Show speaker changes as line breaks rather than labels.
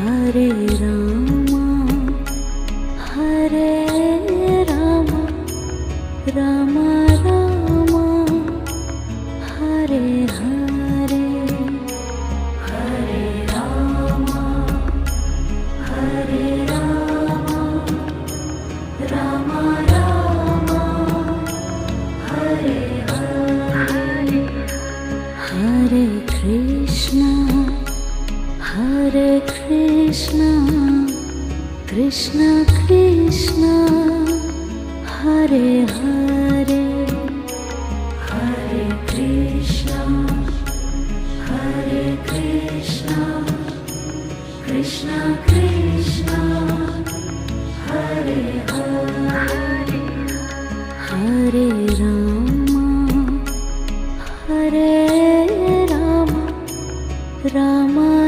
Hare Rama Hare Rama Rama Rama Hare Hare Hare Rama Hare Rama Rama Rama Hare Hare Hare Krishna Krishna Krishna Hare Hare Hare Krishna Krishna Krishna Hare Hare Hare Rama Rama